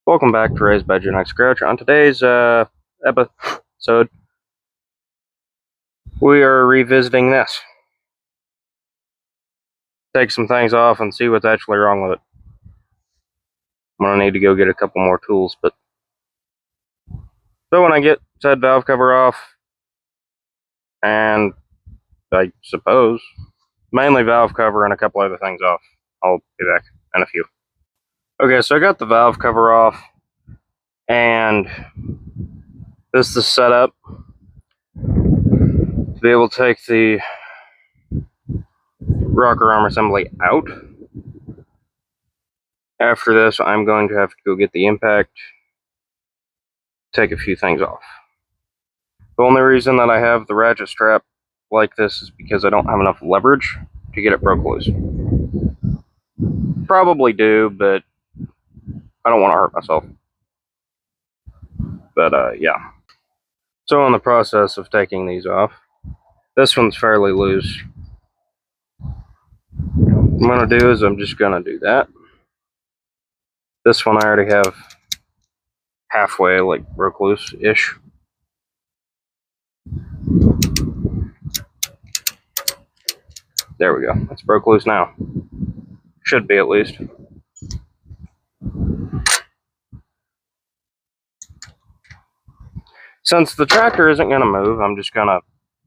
Welcome back to Raised by Gen X Crouch. On today's episode, we are revisiting this. Take some things off and see what's actually wrong with it. I'm gonna need to go get a couple more tools, but so when I get said valve cover off, and I suppose mainly valve cover and a couple other things off, I'll be back in a few. Okay, so I got the valve cover off, and this is set up to be able to take the rocker arm assembly out. After this, I'm going to have to go get the impact, take a few things off. The only reason that I have the ratchet strap like this is because I don't have enough leverage to get it broke loose. Probably do, but I don't want to hurt myself. But yeah. So in the process of taking these off, this one's fairly loose. What I'm going to do is I'm just going to do that. This one I already have halfway, like, broke loose-ish. There we go. It's broke loose now. Should be, at least. Since the tractor isn't going to move, I'm just going to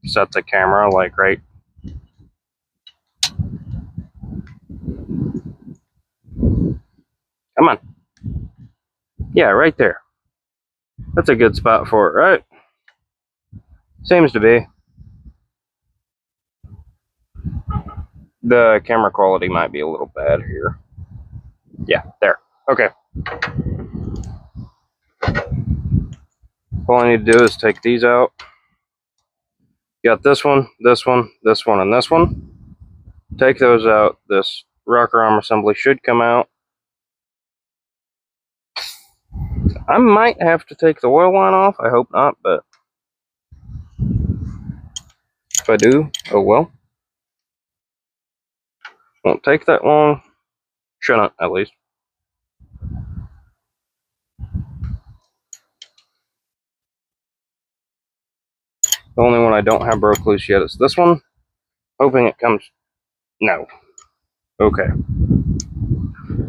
set the camera, like, right. Come on. Yeah, right there. That's a good spot for it, right? Seems to be. The camera quality might be a little bad here. Yeah, there. Okay. All I need to do is take these out. Got this one, this one, this one, and this one. Take those out. This rocker arm assembly should come out. I might have to take the oil line off. I hope not, but if I do, oh well. Won't take that long. Shouldn't, at least. The only one I don't have broke loose yet is this one. Hoping it comes. No. Okay.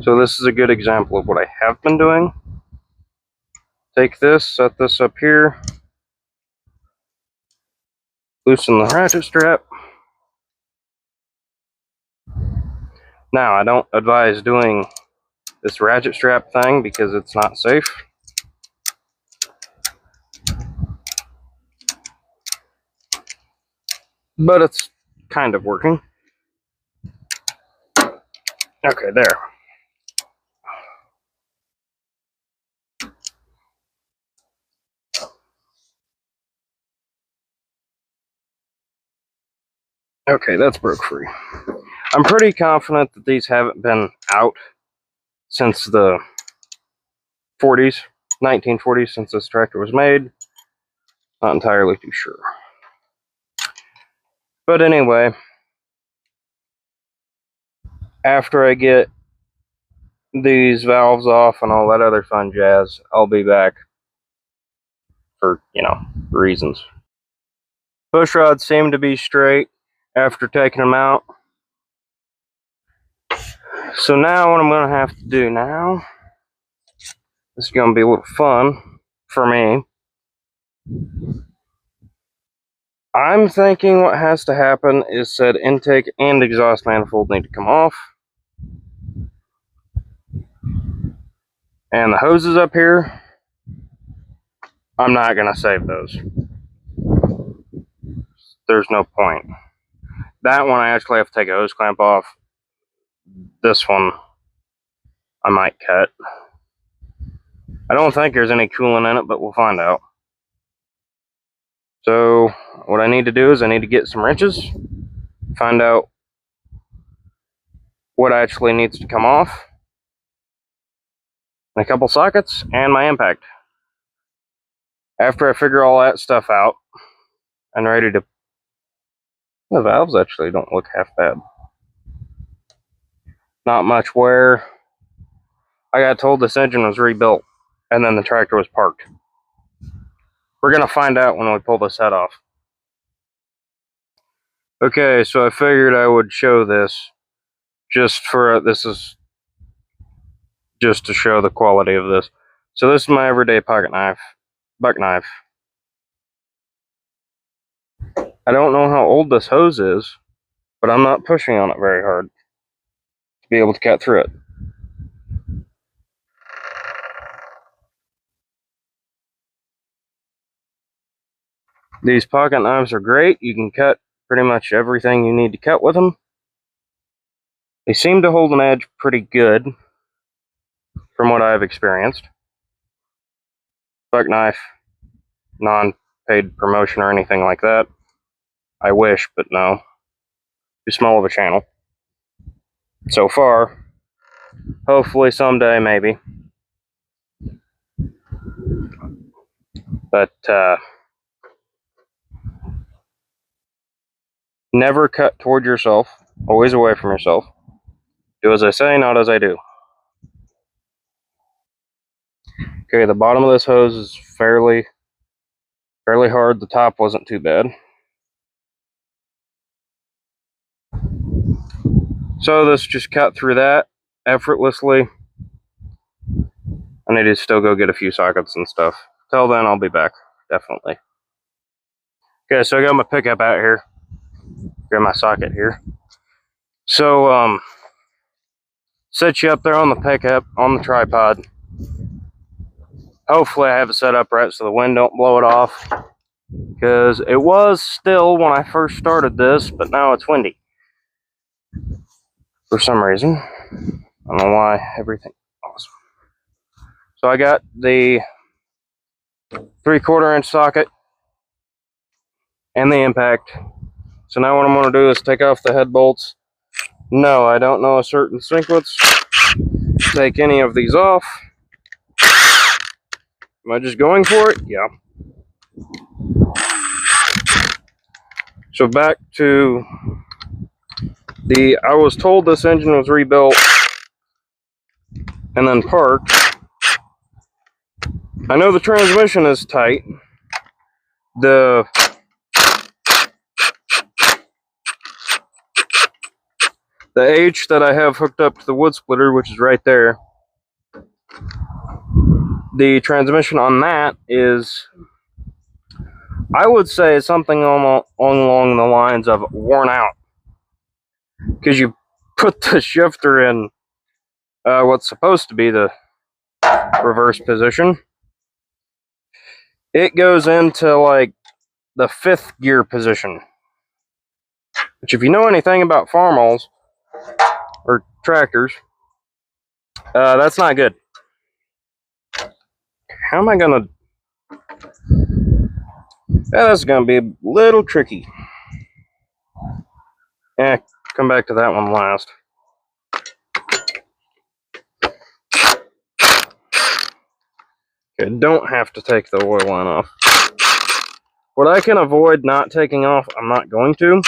So this is a good example of what I have been doing. Take this, set this up here. Loosen the ratchet strap. Now, I don't advise doing this ratchet strap thing because it's not safe. But it's kind of working. Okay, there. Okay, that's broke free. I'm pretty confident that these haven't been out since the 40s, 1940s, since this tractor was made. Not entirely too sure. But anyway, after I get these valves off and all that other fun jazz, I'll be back for, reasons. Push rods seem to be straight after taking them out. So now what I'm going to have to do now, this is going to be a little fun for me. I'm thinking what has to happen is said intake and exhaust manifold need to come off. And the hoses up here, I'm not going to save those. There's no point. That one I actually have to take a hose clamp off. This one I might cut. I don't think there's any coolant in it, but we'll find out. So what I need to do is I need to get some wrenches, find out what actually needs to come off, and a couple sockets, and my impact. After I figure all that stuff out, I'm ready to... The valves actually don't look half bad. Not much wear. I got told this engine was rebuilt and then the tractor was parked. We're going to find out when we pull this head off. Okay, so I figured I would show this just for, this is just to show the quality of this. So this is my everyday pocket knife, buck knife. I don't know how old this hose is, but I'm not pushing on it very hard to be able to cut through it. These pocket knives are great. You can cut pretty much everything you need to cut with them. They seem to hold an edge pretty good from what I've experienced. Buck knife, non-paid promotion or anything like that. I wish, but no. Too small of a channel. So far. Hopefully someday, maybe. But, never cut toward yourself. Always away from yourself. Do as I say, not as I do. Okay, the bottom of this hose is fairly hard. The top wasn't too bad. So this just cut through that effortlessly. I need to still go get a few sockets and stuff. Till then, I'll be back, definitely. Okay, so I got my pickup out here. Got my socket here. So, set you up there on the pickup, on the tripod. Hopefully I have it set up right so the wind don't blow it off. Because it was still when I first started this, but now it's windy. For some reason. I don't know why. Everything. Awesome. So I got the 3/4 inch socket and the impact. So now what I'm going to do is take off the head bolts. No, I don't know a certain sequence. Take any of these off. Am I just going for it? Yeah. So back to I was told this engine was rebuilt and then parked. I know the transmission is tight. The H that I have hooked up to the wood splitter, which is right there, the transmission on that is, I would say, something along the lines of worn out. Because you put the shifter in what's supposed to be the reverse position. It goes into like the 5th gear position. Which, if you know anything about farmalls or tractors, that's not good. How am I gonna? Yeah, that's gonna be a little tricky. Come back to that one last. Okay, don't have to take the oil line off. What I can avoid not taking off, I'm not going to.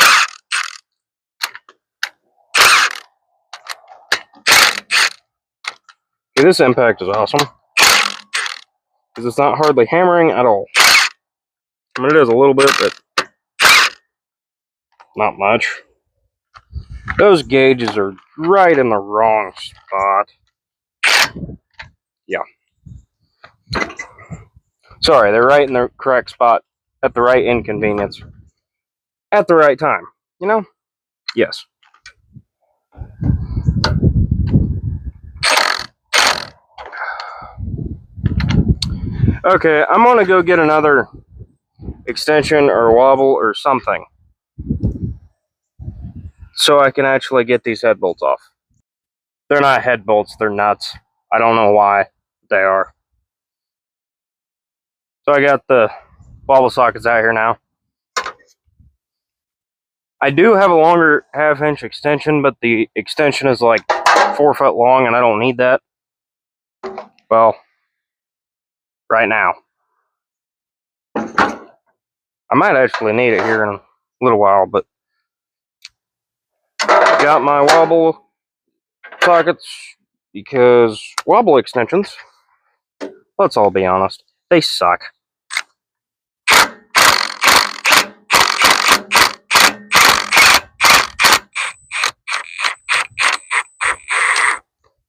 Okay, this impact is awesome. Because it's not hardly hammering at all. I mean, it is a little bit, but not much. Those gauges are right in the wrong spot. Yeah. Sorry, they're right in the correct spot at the right inconvenience at the right time. You know? Yes. Okay, I'm gonna go get another extension or wobble or something so I can actually get these head bolts off. They're not head bolts, they're nuts. I don't know why they are. So I got the wobble sockets out here now. I do have a longer 1/2 inch extension, but the extension is like 4 foot long and I don't need that. Well, right now. I might actually need it here in a little while, but got my wobble sockets because wobble extensions Let's all be honest. They suck.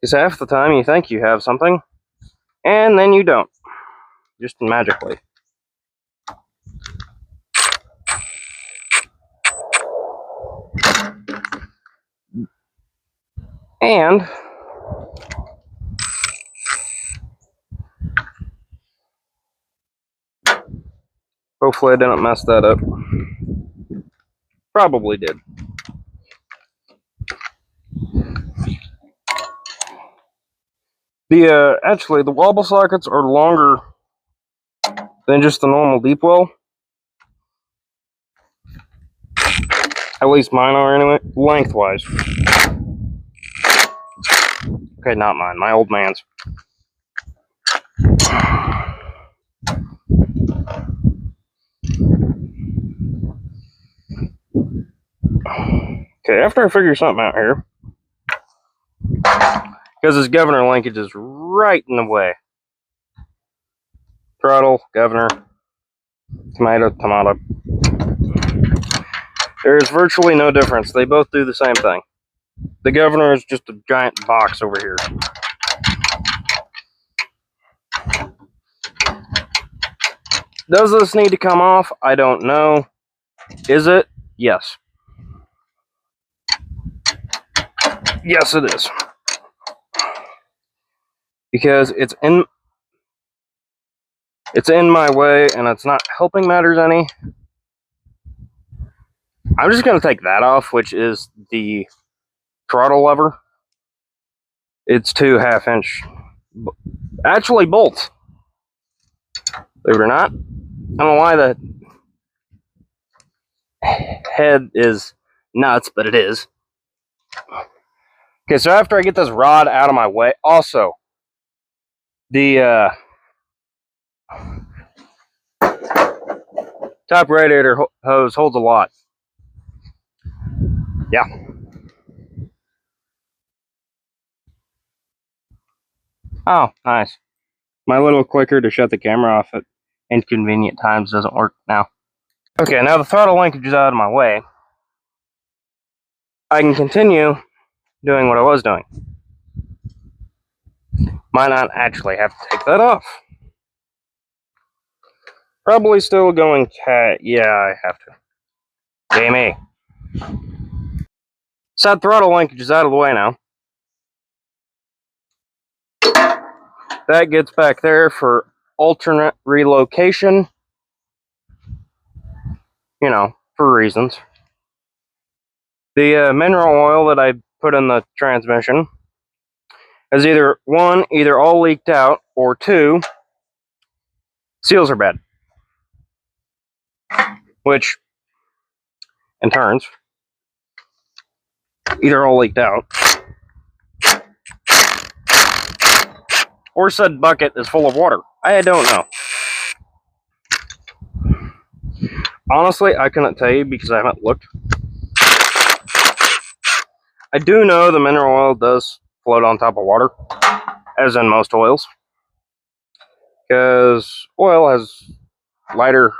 Because half the time you think you have something, and then you don't. Just magically. And hopefully I didn't mess that up. Probably did. Actually, the wobble sockets are longer than just the normal deep well. At least mine are anyway, lengthwise. Okay, not mine, my old man's. Okay, after I figure something out here, because this governor linkage is right in the way. Throttle, governor, tomato, tomato. There's virtually no difference. They both do the same thing. The governor is just a giant box over here. Does this need to come off? I don't know. Is it? Yes. Yes, it is. Because it's in my way and it's not helping matters any. I'm just going to take that off, which is the throttle lever. It's 2 half-inch, actually bolts. Believe it or not. I don't know why the head is nuts, but it is. Okay, so after I get this rod out of my way, also, the top radiator hose holds a lot. Yeah. Oh, nice. My little clicker to shut the camera off at inconvenient times doesn't work now. Okay, now the throttle linkage is out of my way. I can continue doing what I was doing. Might not actually have to take that off. Probably still going yeah, I have to. Jamie. Side throttle linkage is out of the way now. That gets back there for alternate relocation. You know, for reasons. The mineral oil that I put in the transmission is either all leaked out, or 2, seals are bad. Which, in turns, either all leaked out, or said bucket is full of water. I don't know. Honestly, I couldn't tell you because I haven't looked. I do know the mineral oil does float on top of water, as in most oils, because oil has lighter,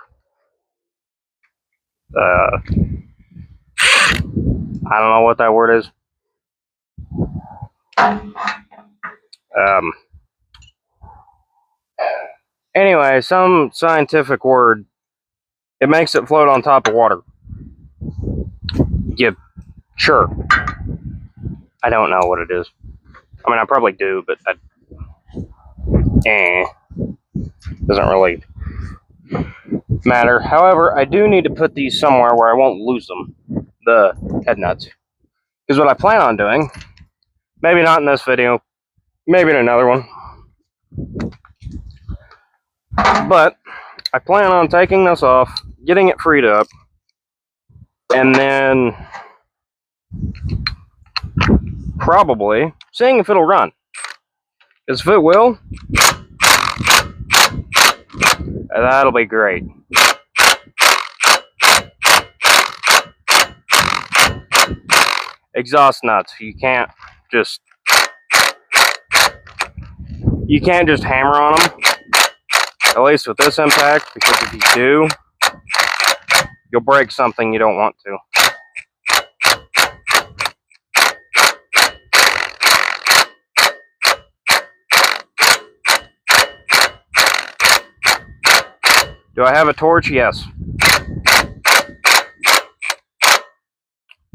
I don't know what that word is. Anyway, some scientific word. It makes it float on top of water. Yeah, sure. I don't know what it is. I mean, I probably do, but doesn't really matter. However, I do need to put these somewhere where I won't lose them, the head nuts. Because what I plan on doing, maybe not in this video, maybe in another one, but I plan on taking this off, getting it freed up, and then probably seeing if it'll run. Because if it will, that'll be great. Exhaust nuts. You can't just hammer on them. At least with this impact, because if you do, you'll break something you don't want to. Do I have a torch? Yes.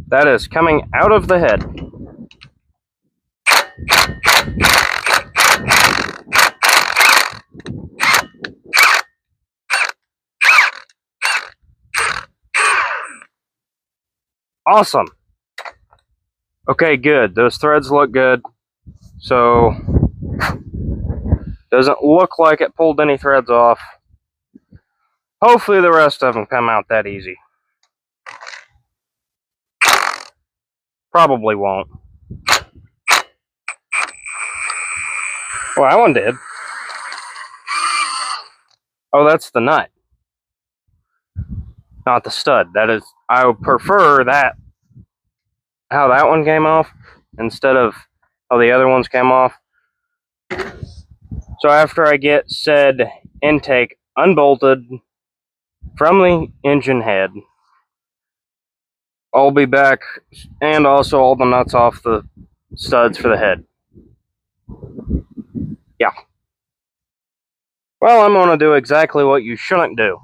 That is coming out of the head. Awesome. Okay, good. Those threads look good. So, doesn't look like it pulled any threads off. Hopefully the rest of them come out that easy. Probably won't. Well, that one did. Oh, that's the nut. Not the stud. That is, I would prefer that, how that one came off, instead of how the other ones came off. So after I get said intake unbolted from the engine head, I'll be back, and also all the nuts off the studs for the head. Yeah. Well, I'm going to do exactly what you shouldn't do.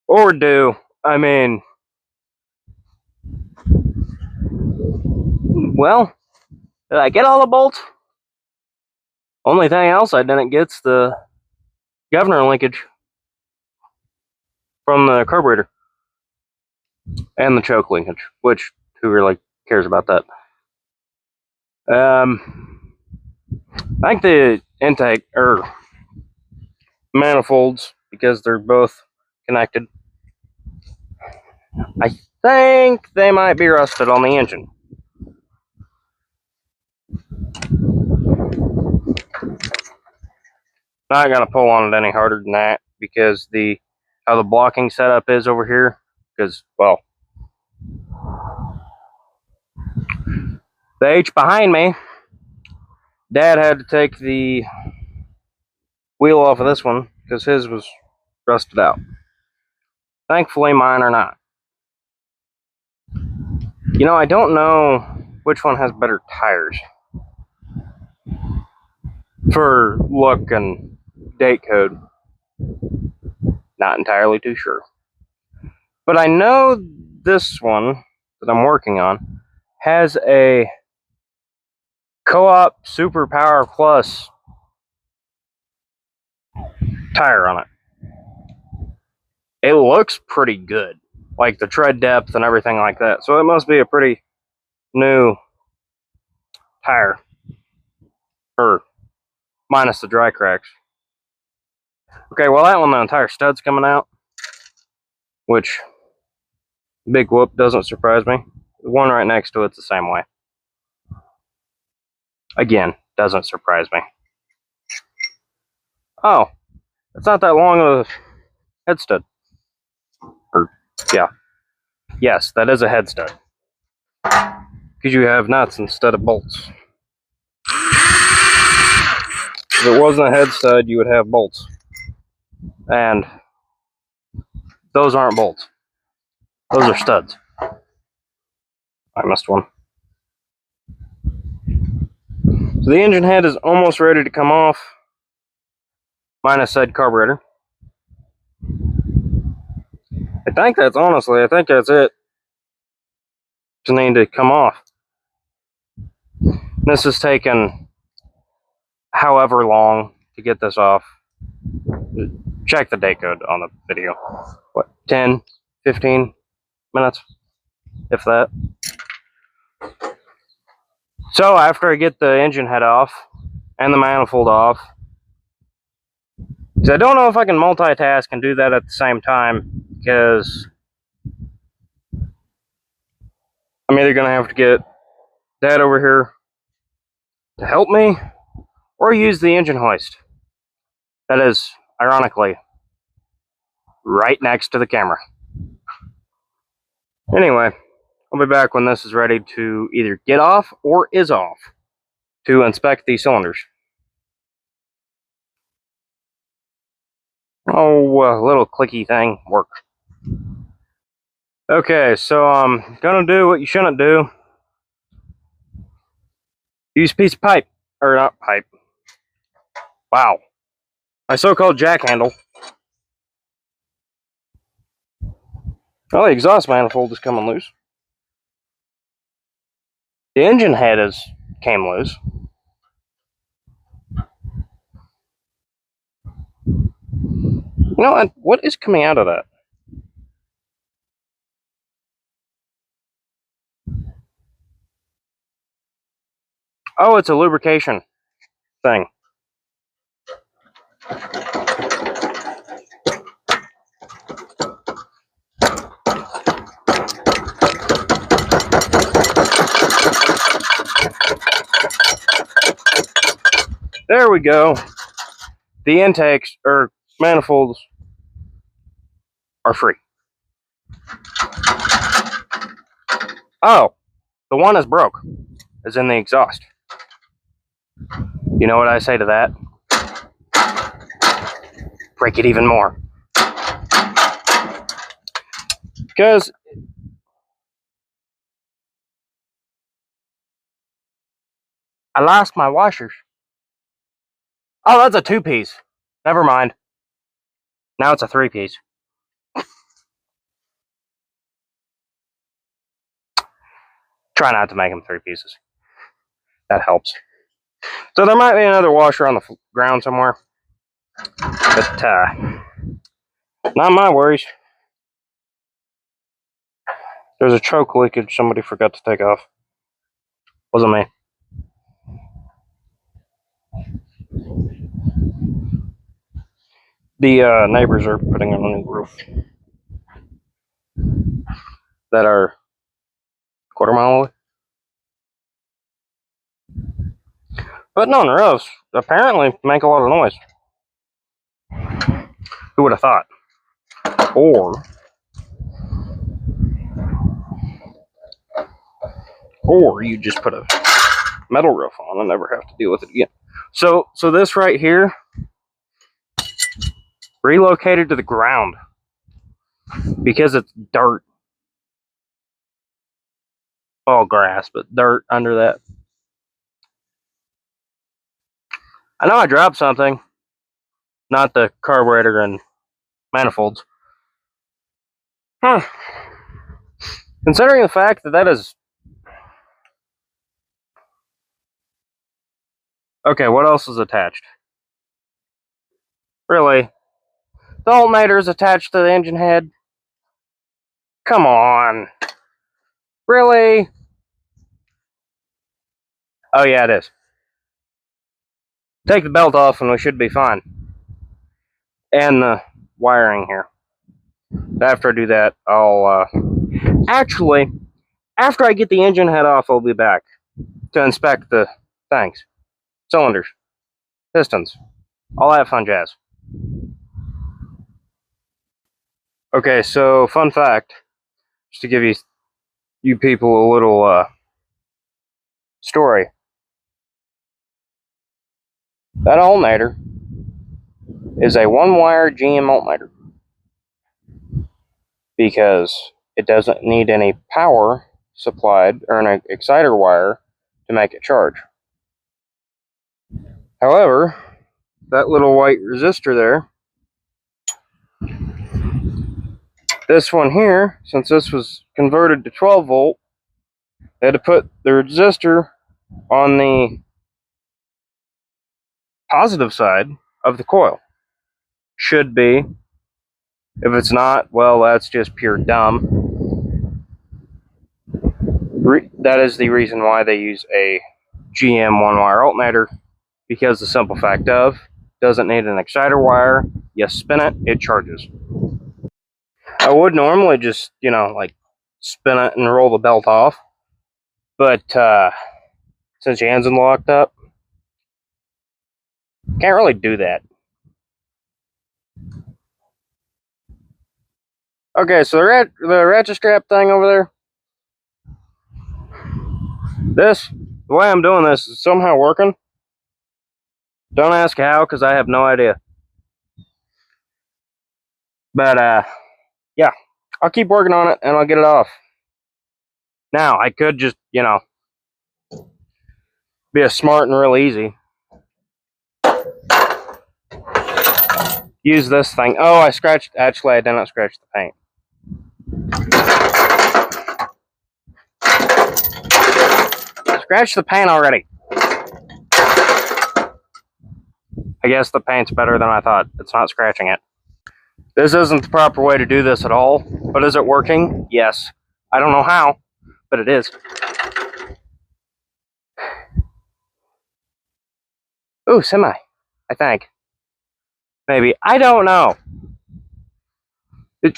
Or do. I mean, well, did I get all the bolts? Only thing else I didn't get's the governor linkage from the carburetor. And the choke linkage, which, who really cares about that? I think the intake, or manifolds, because they're both connected, I think they might be rusted on the engine. Not gonna pull on it any harder than that, because how the blocking setup is over here, because, well, the H behind me, Dad had to take the wheel off of this one because his was rusted out. Thankfully, mine are not. You know, I don't know which one has better tires for look and date code. Not entirely too sure. But I know this one that I'm working on has a Co-op Super Power Plus tire on it. It looks pretty good, like the tread depth and everything like that. So it must be a pretty new tire, or minus the dry cracks. Okay, well, that one, the entire stud's coming out, which, big whoop, doesn't surprise me. The one right next to it's the same way. Again, doesn't surprise me. Oh, it's not that long of a head stud. Or, yeah. Yes, that is a head stud. Because you have nuts instead of bolts. If it wasn't a head stud, you would have bolts. And those aren't bolts. Those are studs. I missed one. So the engine head is almost ready to come off, minus said carburetor. I think that's it. Just need to come off. This has taken however long to get this off. Check the date code on the video. What, 10, 15 minutes, if that. So after I get the engine head off and the manifold off, because I don't know if I can multitask and do that at the same time, because I'm either going to have to get Dad over here to help me, or use the engine hoist. That is, ironically, right next to the camera. Anyway, I'll be back when this is ready to either get off or is off to inspect the cylinders. Oh, little clicky thing work. Okay, so I'm gonna do what you shouldn't do. Use a piece of pipe. Or not pipe. Wow. My so-called jack handle. Well, the exhaust manifold is coming loose. The engine head came loose. You know what is coming out of that? Oh, it's a lubrication thing. There we go. The intakes or manifolds are free. Oh, the one is broke. Is in the exhaust. You know what I say to that? Break it even more. Because I lost my washers. Oh, that's a 2-piece. Never mind. Now it's a 3-piece. Try not to make them 3 pieces. That helps. So there might be another washer on the ground somewhere. But, not my worries. There's a choke leakage somebody forgot to take off. Wasn't me. The neighbors are putting in a new roof that are quarter-mile away. But no, roofs apparently make a lot of noise. Who would have thought? Or you just put a metal roof on and never have to deal with it again. So this right here relocated to the ground because it's dirt. All grass, but dirt under that. I know I dropped something, not the carburetor and manifolds. Huh. Considering the fact that is... Okay, what else is attached? Really? The alternator is attached to the engine head? Come on. Really? Oh yeah, it is. Take the belt off and we should be fine. And the wiring here. After I do that, I'll... Actually, after I get the engine head off, I'll be back to inspect the things. Cylinders. Pistons. All that fun jazz. Okay, so fun fact, just to give you people a little story. That alternator is a 1-wire GM alternator because it doesn't need any power supplied or an exciter wire to make it charge. However, that little white resistor there, this one here, since this was converted to 12 volt, they had to put the resistor on the positive side of the coil. Should be. If it's not, well, that's just pure dumb. That is the reason why they use a GM 1-wire alternator, because the simple fact of, doesn't need an exciter wire. You spin it, it charges. I would normally just, like spin it and roll the belt off, but since your hands are locked up, can't really do that. Okay, so the ratchet strap thing over there, the way I'm doing this is somehow working. Don't ask how, because I have no idea. But yeah, I'll keep working on it and I'll get it off. Now, I could just, be a smart and real easy. Use this thing. Oh, I scratched. Actually, I didn't scratch the paint. Scratch the paint already. I guess the paint's better than I thought. It's not scratching it. This isn't the proper way to do this at all, but is it working? Yes. I don't know how, but it is. Ooh, semi, I think. Maybe. I don't know. Get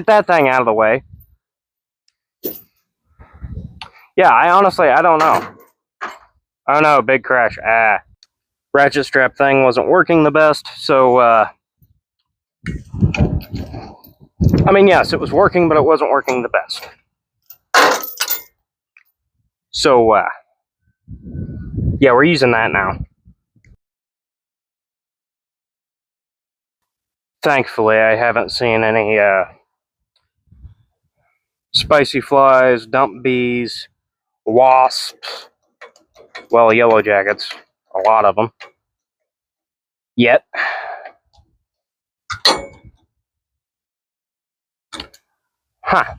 that thing out of the way. Yeah, I don't know. Oh no, big crash. Ratchet strap thing wasn't working the best, so, I mean, yes, it was working, but it wasn't working the best. So, yeah, we're using that now. Thankfully, I haven't seen any, spicy flies, dump bees, wasps, well, yellow jackets, a lot of them. Yet. Huh.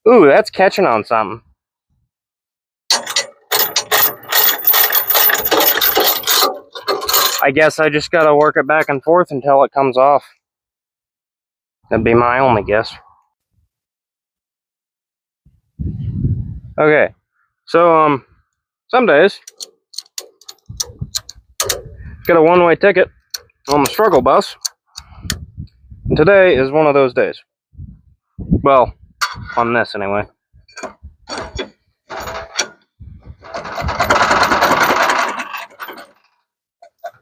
Ooh, that's catching on something. I guess I just gotta work it back and forth until it comes off. That'd be my only guess. Okay, so, some days, get a one-way ticket on the struggle bus, and today is one of those days. Well, on this anyway.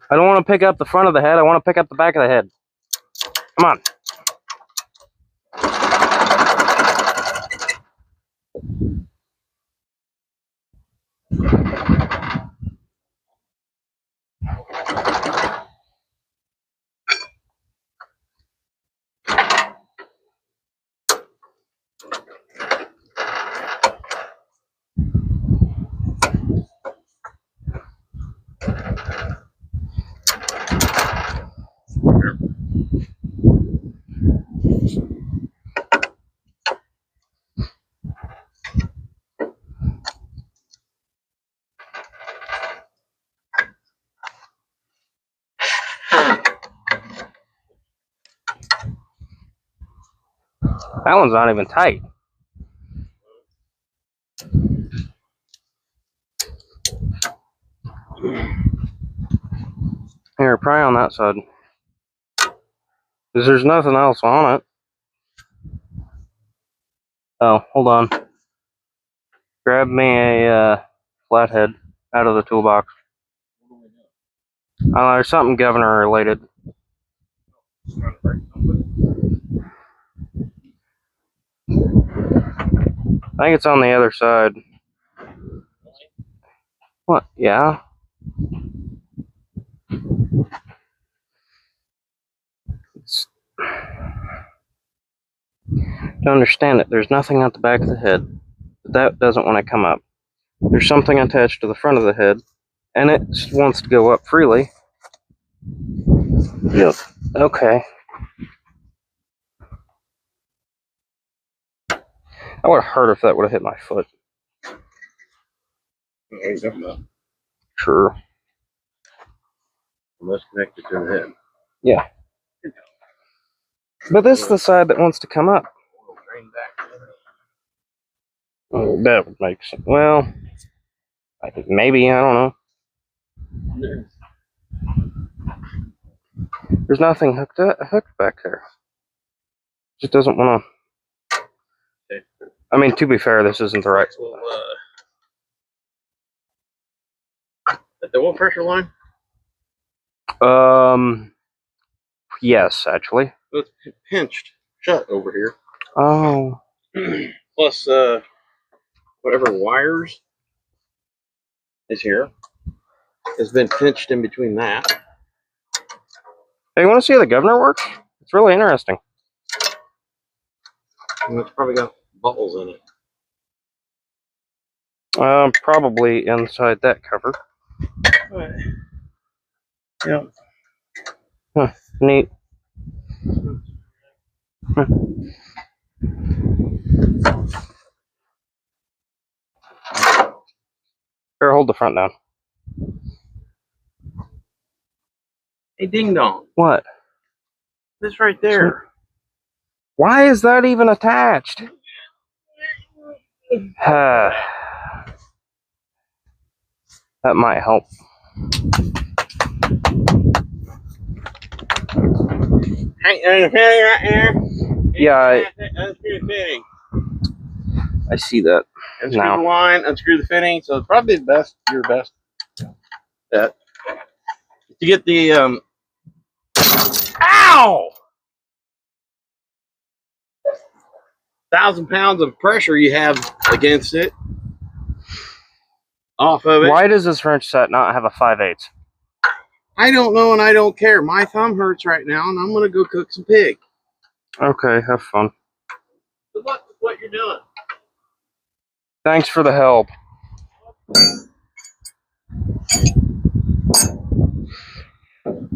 I don't want to pick up the front of the head, I want to pick up the back of the head. Come on. That one's not even tight. Here, pry on that side. Because there's nothing else on it. Oh, hold on. Grab me a flathead out of the toolbox. There's something governor related. I think it's on the other side. What? Yeah? To understand it, there's nothing at the back of the head. But that doesn't want to come up. There's something attached to the front of the head, and it wants to go up freely. Yep. Okay. That would have hurt if that would have hit my foot. Sure. Unless connected to the head. Yeah. But this is the side that wants to come up. Oh, that would make sense. Well, I think maybe, I don't know. There's nothing hooked back there. Just doesn't want to. I mean, to be fair, this isn't the right. The oil pressure line? Yes, actually. It's pinched. shut over here. Oh. Plus, whatever wires is here has been pinched in between that. Hey, you want to see how the governor works? It's really interesting. And it's probably got bubbles in it. Probably inside that cover. Right. Yeah. Huh, neat. Here, hold the front down. Hey, ding dong. What? This right there. Why is that even attached? That might help. Hey, there's a fitting right there. Yeah, Unscrew the fitting. I see that. Unscrew now. the line, unscrew the fitting. So it's probably your best bet. To get the ow! 1,000 pounds of pressure you have against it off of it. Why does this wrench set not have a 5/8? I don't know and I don't care. My thumb hurts right now and I'm gonna go cook some pig. Okay, have fun. Good luck with what you're doing. Thanks for the help.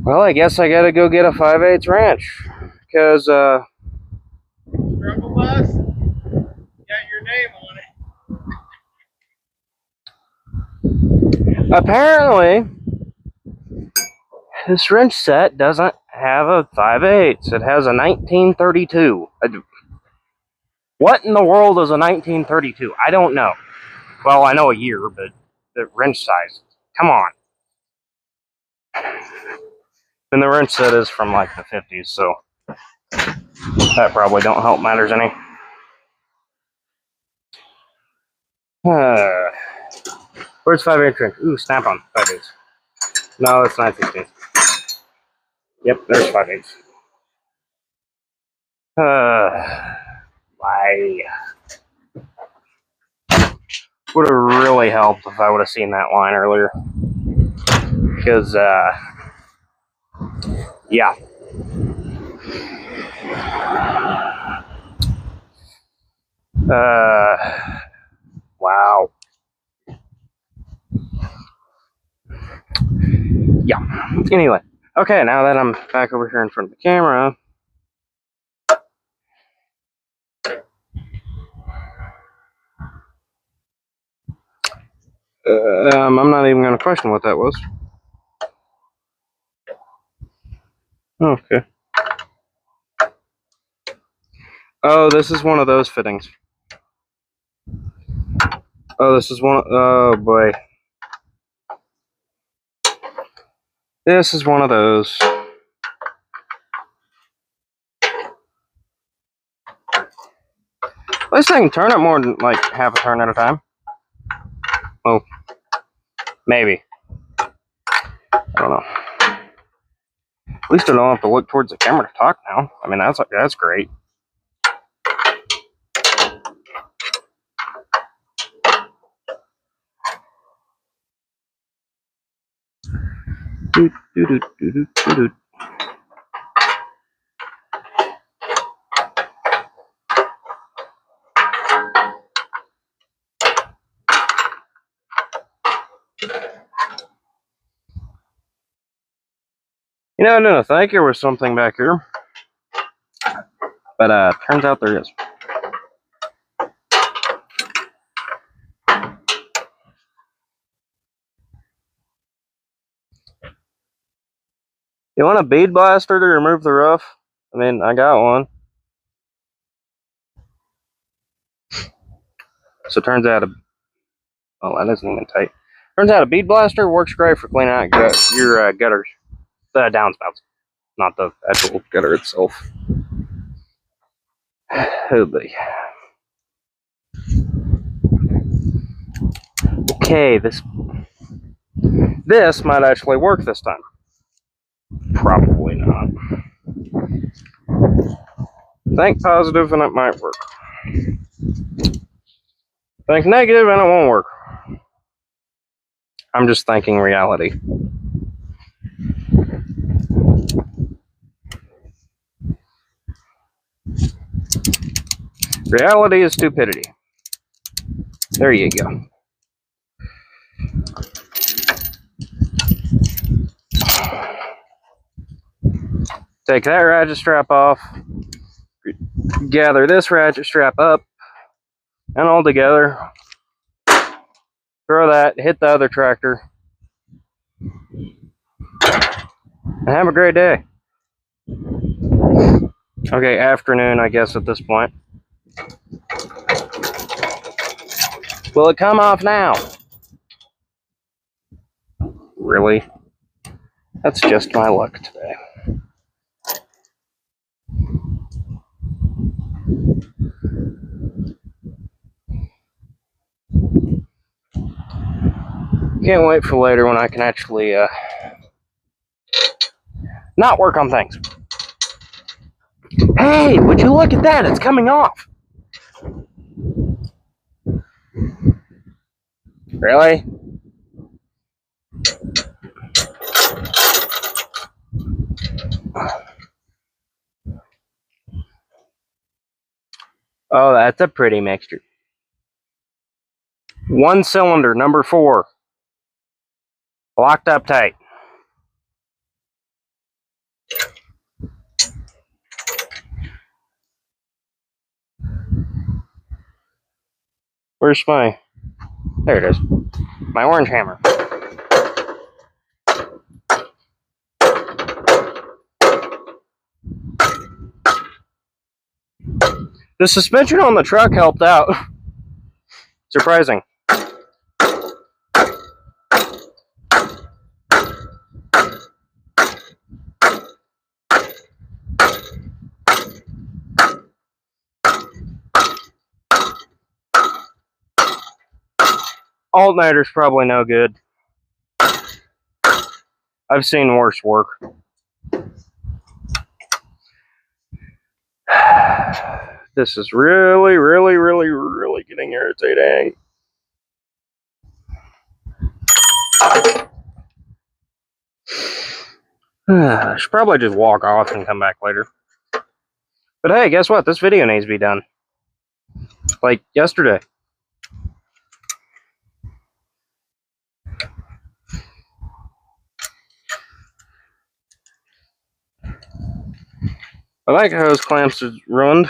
Well, I guess I gotta go get a 5/8 wrench. Because, Struggle bus? Got your name on it. apparently, this wrench set doesn't have a 5/8. It has a 1932. What in the world is a 1932? I don't know. Well, I know a year, but the wrench size. Come on. And the wrench set is from like the 50s, so that probably don't help matters any. Where's 5/8 wrench? Ooh, snap on 5/8. No, that's 9/16. Yep, there's 5/8. Why? Would have really helped if I would have seen that line earlier. Because, yeah. Wow. Yeah. Anyway. Okay, now that I'm back over here in front of the camera. I'm not even going to question what that was. Okay. Oh, this is one of those fittings. Oh, this is one. Oh, boy. This is one of those. At least I can turn it more than like half a turn at a time. Oh, maybe. I don't know. At least I don't have to look towards the camera to talk now. I mean, that's great. You know, I didn't think there was something back here. But, turns out there is. You want a bead blaster to remove the rough? I mean, I got one. So it turns out oh, that isn't even tight. Turns out a bead blaster works great for cleaning out your gutters. The downspouts. Not the actual gutter itself. Oh boy. Okay, this might actually work this time. Probably not. Think positive and it might work. Think negative and it won't work. I'm just thinking reality. Reality is stupidity. There you go. Take that ratchet strap off. Gather this ratchet strap up. And all together. Throw that, hit the other tractor. And have a great day. Okay, afternoon, I guess, at this point. Will it come off now? Really? That's just my luck today. Can't wait for later when I can actually not work on things. Hey, would you look at that? It's coming off. Really? Oh, that's a pretty mixture. 1 cylinder, number 4. Locked up tight. Where's my... There it is. My orange hammer. The suspension on the truck helped out. Surprising. Alternator's probably no good. I've seen worse work. This is really, really, really, really getting irritating. I should probably just walk off and come back later. But hey, guess what? This video needs to be done. Like yesterday. I like how hose clamps are ruined.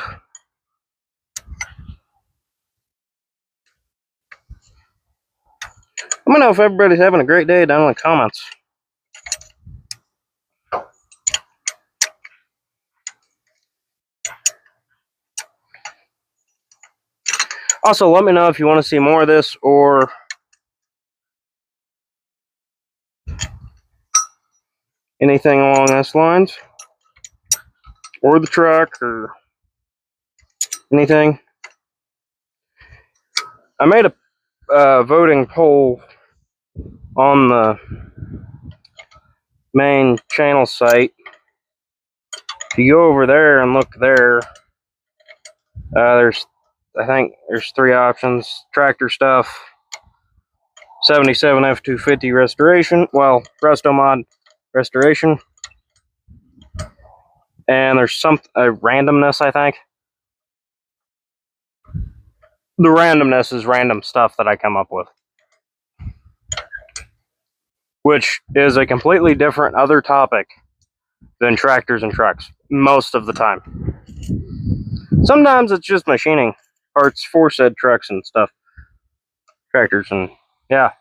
Let me know if everybody's having a great day down in the comments. Also, let me know if you want to see more of this or anything along those lines. Or the truck or anything. I made a voting poll on the main channel site. If you go over there and look there, I think there's 3 options. Tractor stuff, 77 F250 restoration, well, Resto Mod restoration, and there's some randomness, I think. The randomness is random stuff that I come up with, which is a completely different other topic than tractors and trucks, most of the time. Sometimes it's just machining parts for said trucks and stuff. Tractors and, yeah.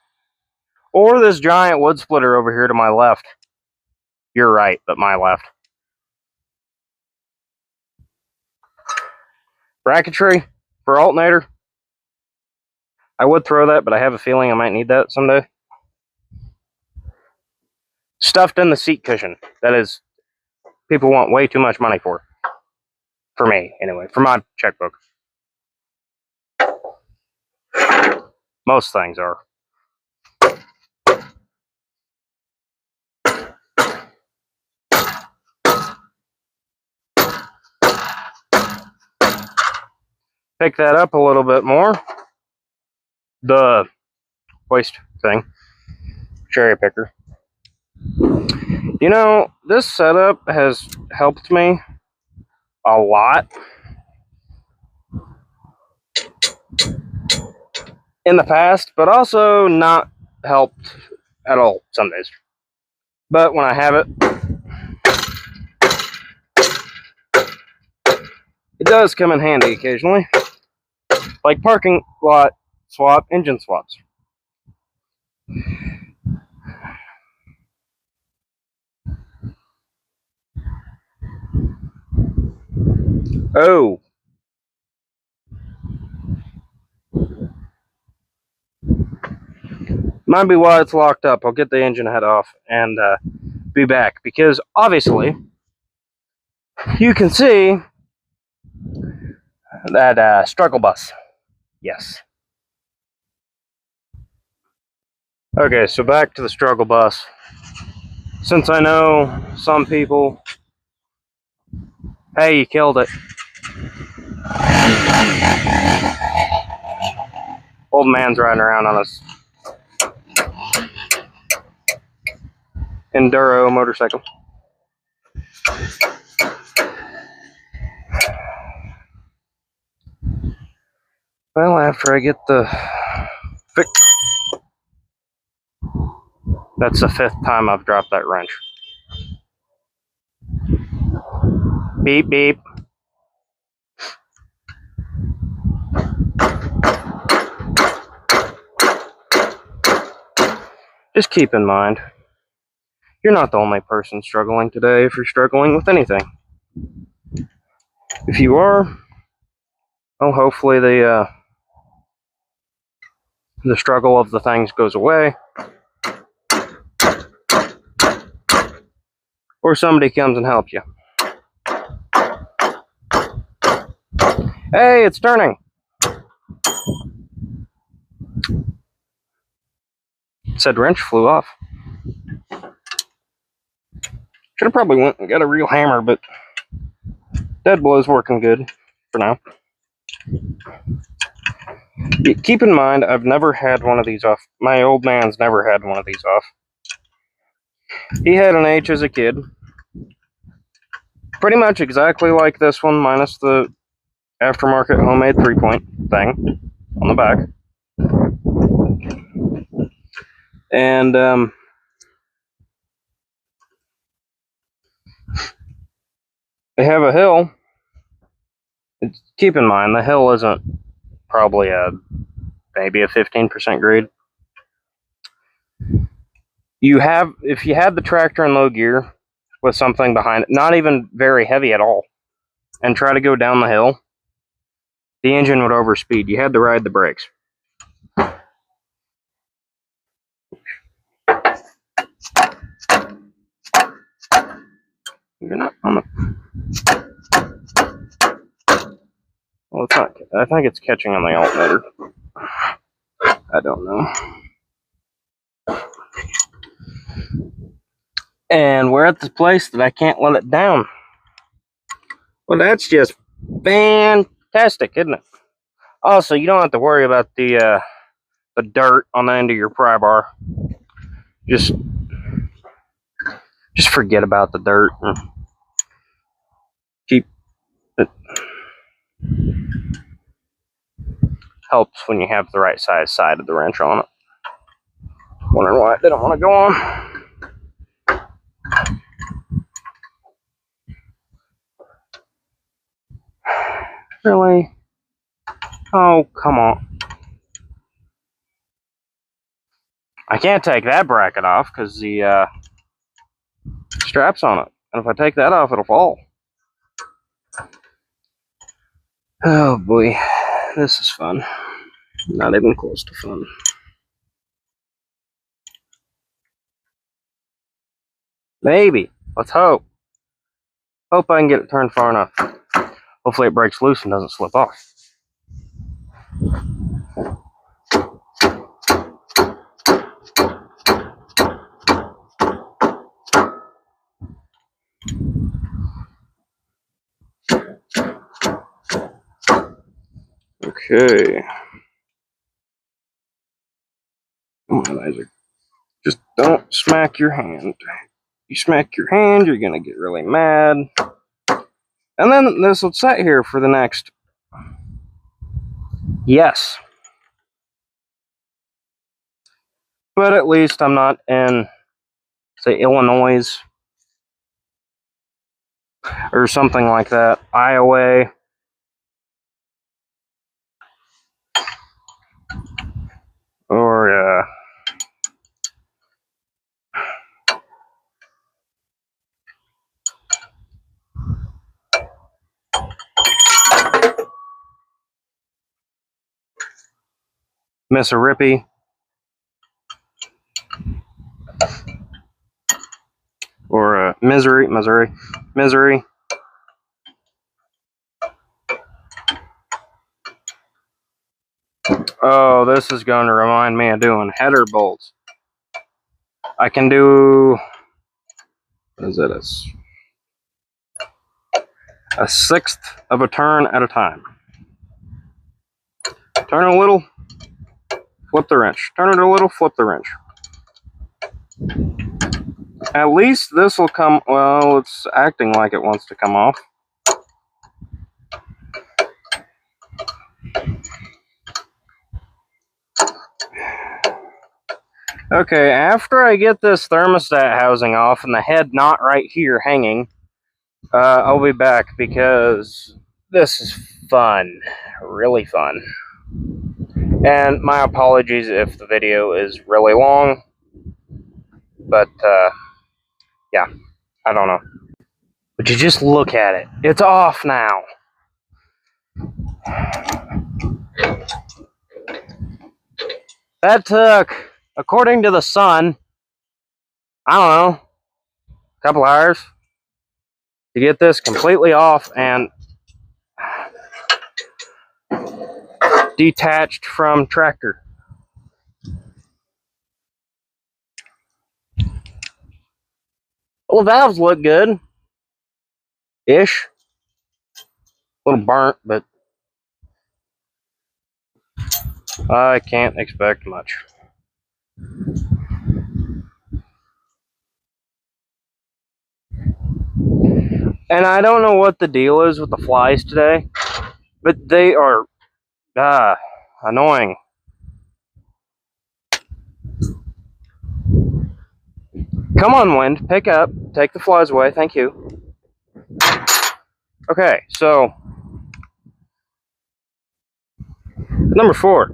Or this giant wood splitter over here to my left. You're right, but my left. Bracketry for alternator. I would throw that, but I have a feeling I might need that someday. Stuffed in the seat cushion. That is, people want way too much money for. For me, anyway. For my checkbook. Most things are. pick that up a little bit more. The waste thing. Cherry picker. You know, this setup has helped me a lot in the past, but also not helped at all some days. But when I have it, it does come in handy occasionally. Like parking lot swap, engine swaps. Oh. Might be why it's locked up. I'll get the engine head off and be back. Because obviously, you can see that struggle bus. Yes. Okay, so back to the struggle bus. Since I know some people... Hey, you killed it. Old man's riding around on his enduro motorcycle. Well, after I get the fix... That's the 5th time I've dropped that wrench. Beep, beep. Just keep in mind, you're not the only person struggling today if you're struggling with anything. If you are, well, hopefully the struggle of the things goes away. Or somebody comes and helps you. Hey, it's turning! Said wrench flew off. Should have probably went and got a real hammer, but dead blow's working good for now. Keep in mind, I've never had one of these off. My old man's never had one of these off. He had an H as a kid. Pretty much exactly like this one, minus the aftermarket homemade 3-point thing on the back. And they have a hill. Keep in mind, the hill isn't probably maybe a 15% grade. If you had the tractor in low gear with something behind it, not even very heavy at all, and try to go down the hill, the engine would overspeed. You had to ride the brakes. You're not on the... Well, it's not. I think it's catching on the alternator. I don't know. And we're at the place that I can't let it down. Well, that's just fantastic, isn't it? Also, you don't have to worry about the dirt on the end of your pry bar. Just forget about the dirt and keep it. Helps when you have the right size side of the wrench on it. Wondering why it didn't want to go on. Really? Oh, come on. I can't take that bracket off because the strap's on it. And if I take that off, it'll fall. Oh boy, this is fun. Not even close to fun. Maybe. Let's hope. Hope I can get it turned far enough. Hopefully it breaks loose and doesn't slip off. Okay. Come on, Isaac. Just don't smack your hand. You smack your hand, you're gonna get really mad. And then this will sit here for the next... Yes. But at least I'm not in, say, Illinois or something like that. Iowa. Or, Mississippi. Or, Missouri. Oh, this is going to remind me of doing header bolts. I can do... What is it? A sixth of a turn at a time. Turn a little, flip the wrench. Turn it a little, flip the wrench. At least this will come... Well, it's acting like it wants to come off. Okay, after I get this thermostat housing off and the head not right here hanging, I'll be back because this is fun. Really fun. And my apologies if the video is really long. But, yeah, I don't know. But you just look at it. It's off now. That took, according to the sun, I don't know, a couple hours to get this completely off and detached from tractor. Well, the valves look good. Ish. A little burnt, but I can't expect much. And I don't know what the deal is with the flies today, but they are annoying. Come on, wind, pick up, take the flies away, thank you. Okay, so number 4.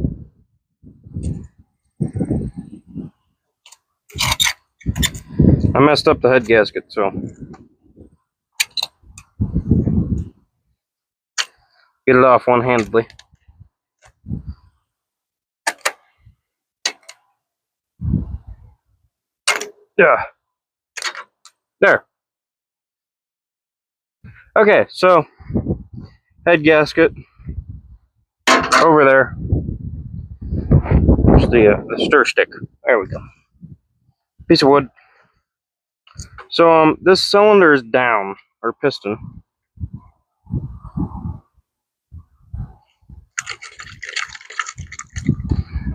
I messed up the head gasket, so get it off one-handedly. Yeah. There. Okay, so head gasket over there. There's the stir stick. There we go. Piece of wood. So this cylinder is down, or piston.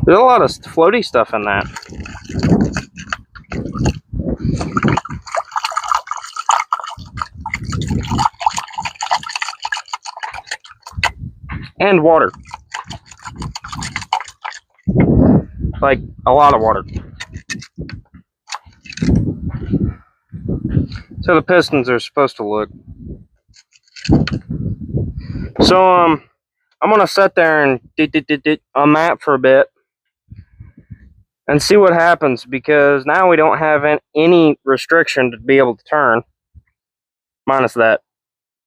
There's a lot of floaty stuff in that. And water. Like, a lot of water. So the pistons are supposed to look. So, I'm gonna sit there and on that for a bit. And see what happens, because now we don't have any restriction to be able to turn. Minus that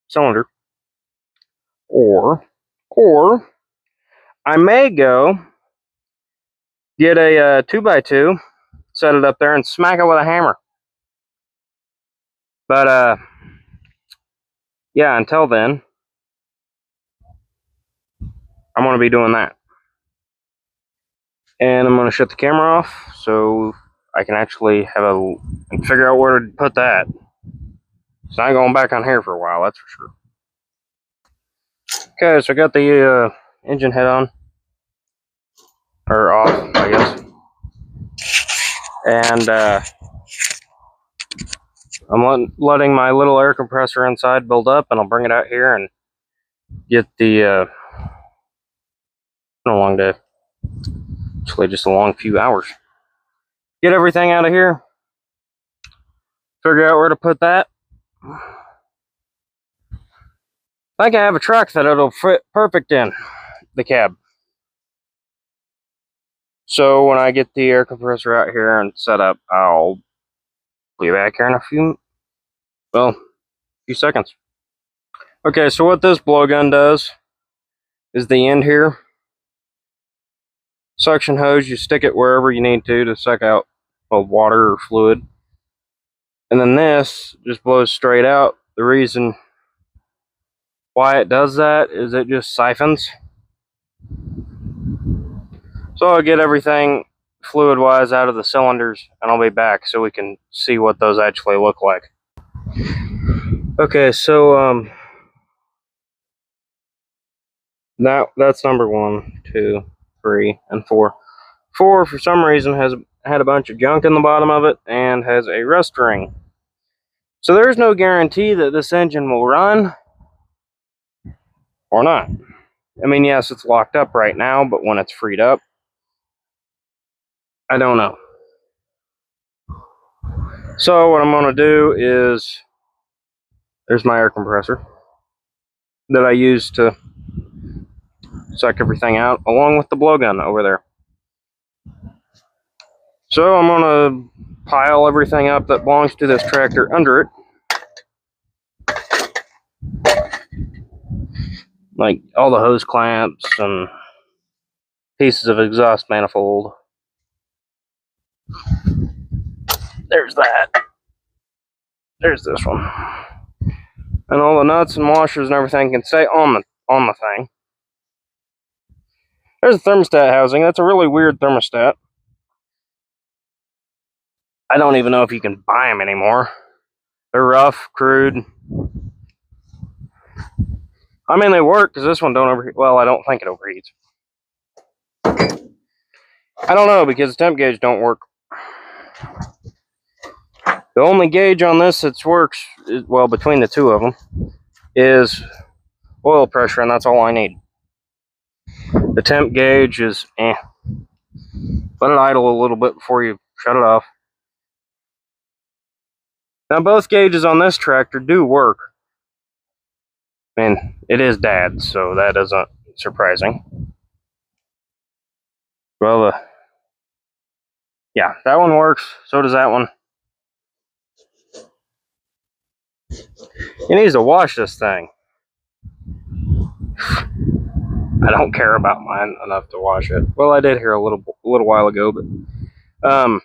cylinder. Or I may go get a 2x2, set it up there, and smack it with a hammer. But, yeah, until then, I'm going to be doing that. And I'm going to shut the camera off so I can actually and figure out where to put that. It's not going back on here for a while, that's for sure. Okay, so I got the engine head on. Or off, I guess. And I'm letting my little air compressor inside build up, and I'll bring it out here and get the, been a long day. Actually, just a long few hours. Get everything out of here. Figure out where to put that. I think I have a truck that it'll fit perfect in the cab. So when I get the air compressor out here and set up, I'll be back here in a few seconds. Okay, so what this blowgun does is the end here. Suction hose, you stick it wherever you need to suck out water or fluid. And then this just blows straight out. The reason why it does that is it just siphons. So I'll get everything fluid-wise out of the cylinders, and I'll be back so we can see what those actually look like. Okay, so that's number 1, 2, 3, and 4. 4, for some reason, has had a bunch of junk in the bottom of it and has a rust ring. So there's no guarantee that this engine will run or not. I mean, yes, it's locked up right now, but when it's freed up, I don't know. So what I'm going to do is, there's my air compressor that I use to suck everything out, along with the blowgun over there. So I'm going to pile everything up that belongs to this tractor under it. Like all the hose clamps and pieces of exhaust manifold. There's that. There's this one. And all the nuts and washers and everything can stay on the thing. There's a thermostat housing. That's a really weird thermostat. I don't even know if you can buy them anymore. They're rough, crude. I mean, they work because this one don't overheat. Well, I don't think it overheats. I don't know because the temp gauge don't work. The only gauge on this that works, well, between the two of them, is oil pressure, and that's all I need. The temp gauge is Let it idle a little bit before you shut it off. Now, both gauges on this tractor do work. I mean, it is Dad, so that isn't surprising. Well, yeah, that one works. So does that one. He needs to wash this thing. I don't care about mine enough to wash it. Well, I did here a little while ago, but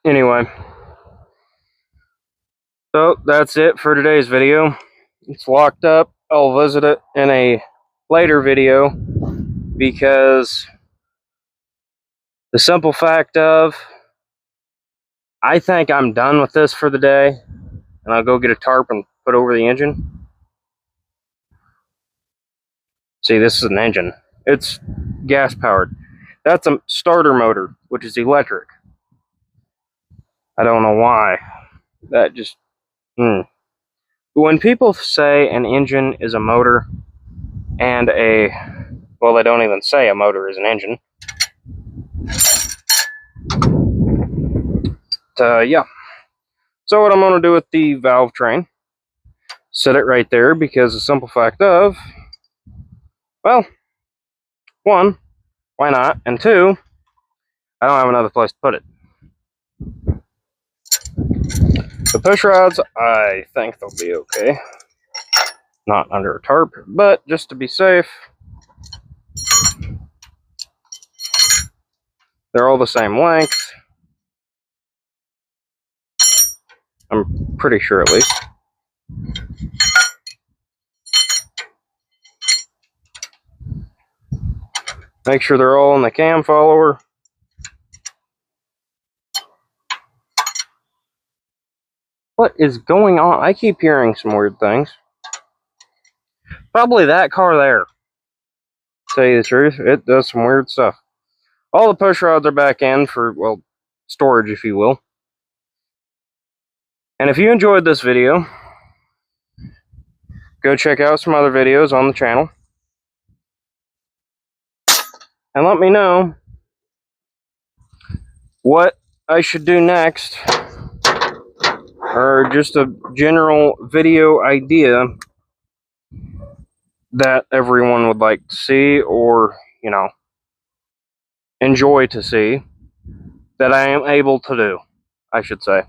anyway. So that's it for today's video. It's locked up. I'll visit it in a later video because the simple fact of I think I'm done with this for the day, and I'll go get a tarp and put over the engine. See, this is an engine. It's gas powered. That's a starter motor, which is electric. I don't know why. That just When people say an engine is a motor and well, they don't even say a motor is an engine. Yeah. So what I'm going to do with the valve train, set it right there because the simple fact of, well, 1, why not? And 2, I don't have another place to put it. The push rods, I think they'll be okay. Not under a tarp, but just to be safe, they're all the same length. I'm pretty sure, at least. Make sure they're all in the cam follower. What is going on? I keep hearing some weird things. Probably that car there. tell you the truth, it does some weird stuff. All the push rods are back in for, well, storage, if you will. And if you enjoyed this video, go check out some other videos on the channel. And let me know what I should do next, or just a general video idea that everyone would like to see, or, you know, enjoy to see, that I am able to do, I should say.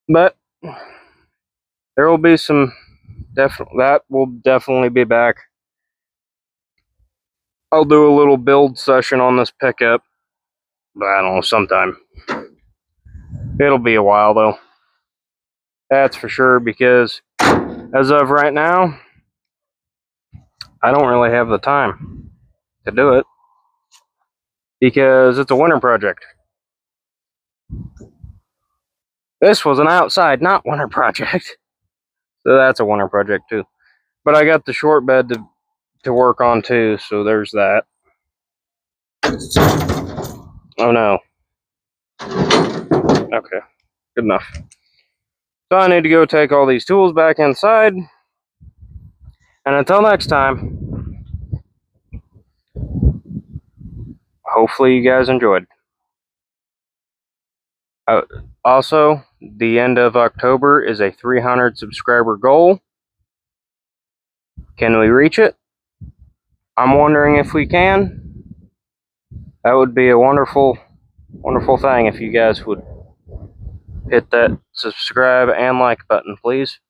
But there will be some, that will definitely be back. I'll do a little build session on this pickup, but I don't know, sometime. It'll be a while though. That's for sure, because as of right now, I don't really have the time to do it, because it's a winter project. This was an outside, not winter project. So that's a winter project too. But I got the short bed to work on too, so there's that. Oh no. Okay, good enough. So I need to go take all these tools back inside. And until next time, hopefully you guys enjoyed. Also, the end of October is a 300 subscriber goal. Can we reach it? I'm wondering if we can. That would be a wonderful, wonderful thing if you guys would hit that subscribe and like button, please.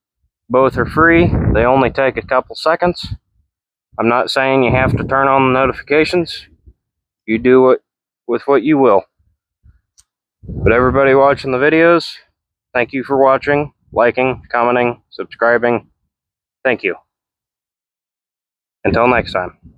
Both are free. They only take a couple seconds. I'm not saying you have to turn on the notifications. You do it with what you will. But everybody watching the videos, thank you for watching, liking, commenting, subscribing. Thank you. Until next time.